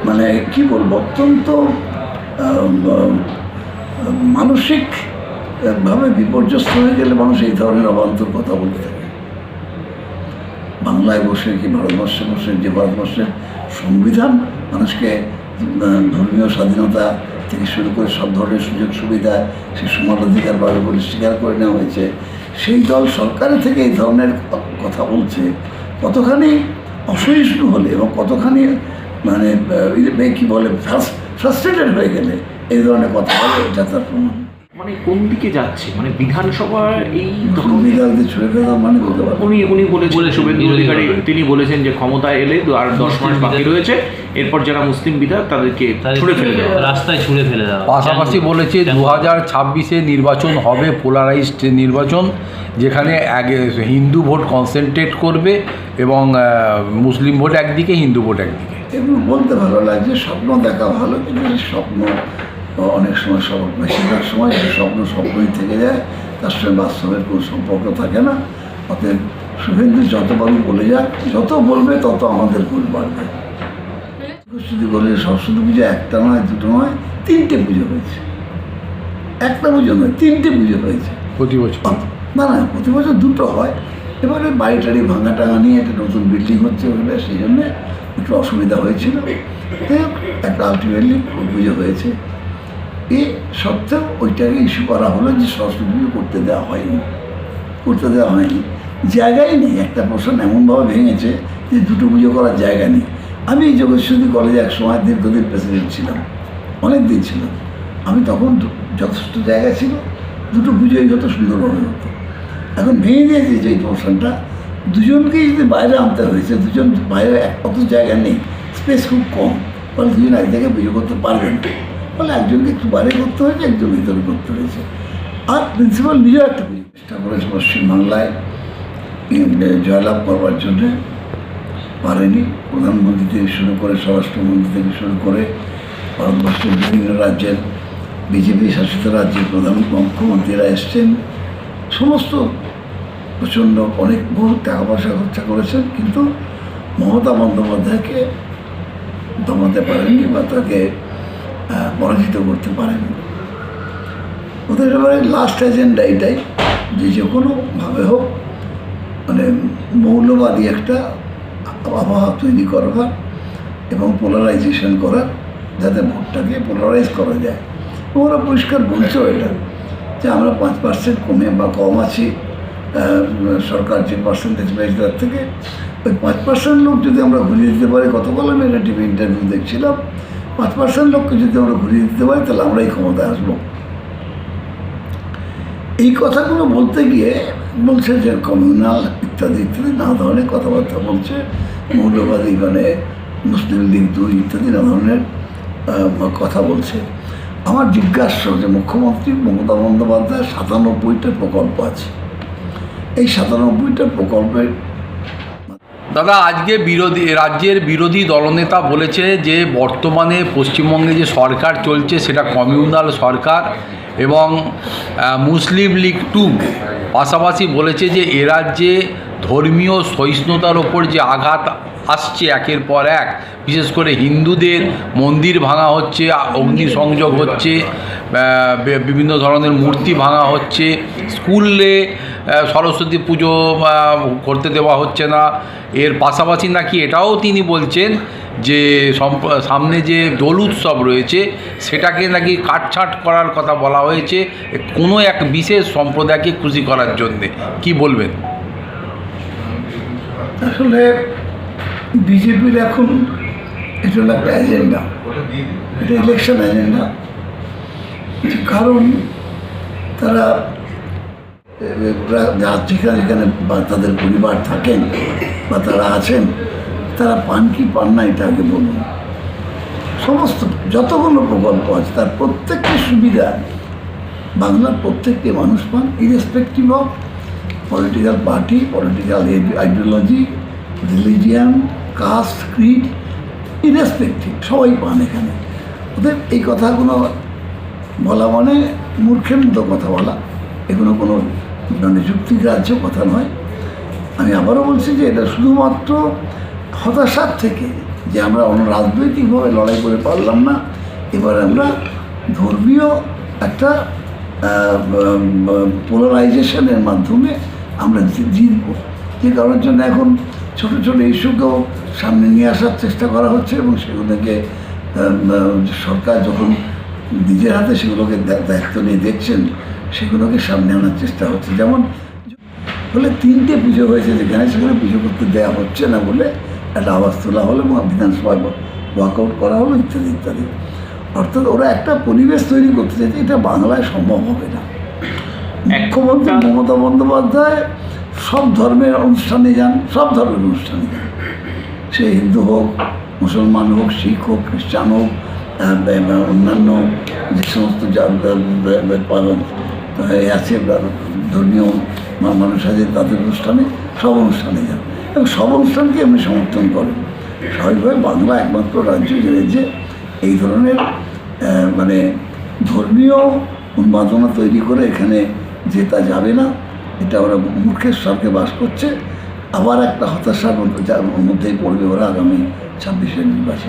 মানে কি বলবো, অত্যন্ত মানসিকভাবে বিপর্যস্ত হয়ে গেলে মানুষ এই ধরনের অবান্তর কথা বলতে থাকে। বাংলায় বসে কি ভারতবর্ষে বসে, যে ভারতবর্ষের সংবিধান মানুষকে ধর্মীয় স্বাধীনতা থেকে শুরু করে সব ধরনের সুযোগ সুবিধা সে সমান অধিকার পাবে বলে স্বীকার করে নেওয়া হয়েছে, সেই দল সরকারের থেকে এই ধরনের কথা বলছে, কতখানি অসহিষ্ণু হলে এবং কতখানি মানে কী বলে ফ্রাস্ট্রেটেড হয়ে গেলে এই ধরনের কথা বলে, এটা তার প্রমাণ। মানে কোন দিকে যাচ্ছে, মানে বিধানসভা এই মানে বলতে পারবো। উনি বলেছিলেন, শুভেন্দু অধিকারী তিনি বলেছেন যে ক্ষমতায় এলে আর 10 মাস বাকি রয়েছে, এরপর যারা মুসলিম বিধায়ক তাদেরকে ছুঁড়ে ফেলে দেওয়া, রাস্তায় ছুঁড়ে ফেলে দেওয়া। পাশাপাশি বলেছে 2026-এ নির্বাচন হবে পোলারাইজড নির্বাচন, যেখানে হিন্দু ভোট কনসেন্ট্রেট করবে এবং মুসলিম ভোট একদিকে, হিন্দু ভোট একদিকে। এগুলো বলতে ভালো লাগছে, স্বপ্ন দেখা ভালো, কিন্তু স্বপ্ন অনেক সময় বেশিরভাগ সময় যে স্বপ্নই থেকে যায়, তার সঙ্গে বাস্তবের কোনো সম্পর্ক থাকে না। অতএব শুভেন্দু যতবারও বলে যাক, যত বলবে তত আমাদের ভুল বাড়বে। যদি বলে সরস্বতী পুজো একটা নয়, দুটো নয়, 3টে পুজো হয়েছে। একটা পুজো নয়, 3টে পুজো হয়েছে প্রতি বছর। না, প্রতি বছর 2টো হয়। এবারে বাড়ি টাড়ি ভাঙা টাঙা নিয়ে একটা নতুন বিল্ডিং হচ্ছে বলে সেই জন্যে একটু অসুবিধা হয়েছিল। একটা আলটিমেটলি পুজো হয়েছে। এই সত্ত্বেও ওইটাকে ইস্যু করা হলো যে সরস্বতী পুজো করতে দেওয়া হয়নি। জায়গাই নেই, একটা পোর্শন এমনভাবে ভেঙেছে যে 2টো পুজো করার জায়গা নেই। আমি এই যোগেশ্বরী কলেজে এক সময় দীর্ঘদিন প্রেসিডেন্ট ছিলাম, অনেক দিন ছিলাম। আমি তখন যথেষ্ট জায়গা ছিল, 2টো পুজোই যত সুন্দরভাবে হতো। এখন ভেঙে দিয়েছে যে এই পোর্শনটা, দুজনকেই যদি বাইরে আনতে হয়েছে, দুজন বাইরে অত জায়গা নেই, স্পেস খুব কম, ফলে দুজন এক জায়গায় পুজো করতে পারবেন না, ফলে একজনকে একটু বাইরে করতে হয়েছে, একজন ভিতরে করতে হয়েছে। আর প্রিন্সিপাল নিজেও একটা পুজো চেষ্টা করেছে পশ্চিমবাংলায় জয়লাভ করবার জন্যে, পারেনি। প্রধানমন্ত্রী থেকে শুরু করে, স্বরাষ্ট্রমন্ত্রী থেকে শুরু করে, ভারতবর্ষের বিভিন্ন রাজ্যের বিজেপি শাসিত রাজ্যের প্রধান মুখ্যমন্ত্রীরা এসছেন, সমস্ত প্রচণ্ড অনেক বহু টাকা পয়সা খরচা করেছেন, কিন্তু মমতা বন্দ্যোপাধ্যায়কে দমাতে পারেননি বা তাকে পরাজিত করতে পারেননি। ওদের এবারে লাস্ট এজেন্ডা এটাই যে কোনোভাবে হোক মানে মৌলবাদী একটা আবহাওয়া তৈরি করবার এবং পোলারাইজেশন করার, যাতে ভোটটাকে পোলারাইজ করা যায়। ওরা পরিষ্কার বলছেও এটা যে আমরা 5% কমে বা কম আছি সরকার যে পার্সেন্টেজ পেয়েছে তার থেকে, ওই 5% লোক যদি আমরা ঘুরিয়ে দিতে পারি, গতকাল আমি একটা টিভি ইন্টারভিউ দেখছিলাম, 5% লোককে যদি আমরা ঘুরিয়ে দিতে পারি তাহলে আমরাই ক্ষমতায় আসবো। এই কথাগুলো বলতে গিয়ে বলছে যে কমিউনাল ইত্যাদি ইত্যাদি নানা ধরনের কথাবার্তা বলছে, মৌলবাদী মানে মুসলিম লীগ 2 ইত্যাদি নানা ধরনের কথা বলছে। আমার জিজ্ঞাসা যে মুখ্যমন্ত্রী মমতা বন্দ্যোপাধ্যায়ের 97টা প্রকল্প আছে, এই 97টা প্রকল্পের দাদা, আজকে রাজ্যের বিরোধী দলনেতা বলেছে যে বর্তমানে পশ্চিমবঙ্গে যে সরকার চলছে সেটা কমিউনাল সরকার এবং মুসলিম লীগ 2, পাশাপাশি বলেছে যে এ রাজ্যে ধর্মীয় সহিষ্ণুতার ওপর যে আঘাত আসছে একের পর এক, বিশেষ করে হিন্দুদের মন্দির ভাঙা হচ্ছে, অগ্নিসংযোগ হচ্ছে, বিভিন্ন ধরনের মূর্তি ভাঙা হচ্ছে, স্কুলে সরস্বতী পুজো করতে দেওয়া হচ্ছে না। এর পাশাপাশি নাকি এটাও তিনি বলছেন যে সামনে যে দোল উৎসব রয়েছে সেটাকে নাকি কাটছাঁট করার কথা বলা হয়েছে কোনো এক বিশেষ সম্প্রদায়কে খুশি করার জন্যে। কি বলবেন? আসলে বিজেপির এখন এটা হলো একটা এজেন্ডা, এটা ইলেকশন এজেন্ডা। কারণ তারা যেখানে যেখানে বা তাদের পরিবার থাকেন বা তারা আছেন, তারা পান কি পান না এটা আগে বলুন। সমস্ত যতগুলো প্রকল্প আছে তার প্রত্যেকটি সুবিধা বাংলার প্রত্যেকটি মানুষ পান, irrespective of political party, political ideology, religion, caste, creed, irrespective সবাই পান এখানে। ওদের এই কথাগুলো বলা মানে মূর্খের মতো কথা বলা, এগুলো কোনো মানে যুক্তিগ্রাহ্য কথা নয়। আমি আবারও বলছি যে এটা শুধুমাত্র হতাশার থেকে যে আমরা রাজনৈতিকভাবে লড়াই করে পারলাম না, এবার আমরা ধর্মীয় একটা পোলারাইজেশনের মাধ্যমে আমরা জিতব। যে কারণের জন্য এখন ছোটো ছোটো ইস্যুকেও সামনে নিয়ে আসার চেষ্টা করা হচ্ছে এবং সেগুলোকে সরকার যখন নিজের হাতে সেগুলোকে দায়িত্ব নিয়ে দেখছেন, সেগুলোকে সামনে আনার চেষ্টা হচ্ছে। যেমন বলে 3টে পুজো হয়েছে যেখানে সেখানে পুজো করতে দেওয়া হচ্ছে না বলে একটা আওয়াজ তোলা হলো এবং বিধানসভায় ওয়াকআউট করা হলো ইত্যাদি ইত্যাদি। অর্থাৎ ওরা একটা পরিবেশ তৈরি করতে চাইছে, এটা বাংলায় সম্ভব হবে না। মুখ্যমন্ত্রী মমতা বন্দ্যোপাধ্যায় সব ধর্মের অনুষ্ঠানে যান, সব ধর্মের অনুষ্ঠানে যান, সে হিন্দু হোক, মুসলমান হোক, শিখ হোক, খ্রিস্টান হোক, অন্যান্য যে সমস্ত আছে ধর্মীয় মানুষ আছে তাদের অনুষ্ঠানে, সব অনুষ্ঠানে যান এবং সব অনুষ্ঠানকে এমনি সমর্থন করেন। স্বাভাবিকভাবে বাংলা একমাত্র রাজ্য যে রাজ্যে এই ধরনের মানে ধর্মীয় উন্মাদনা তৈরি করে এখানে জেতা যাবে না, এটা ওরা মূর্খের স্বর্গে বাস করছে। আবার একটা হতাশার মধ্যেই পড়বে ওরা আগামী 26-এর নির্বাচন।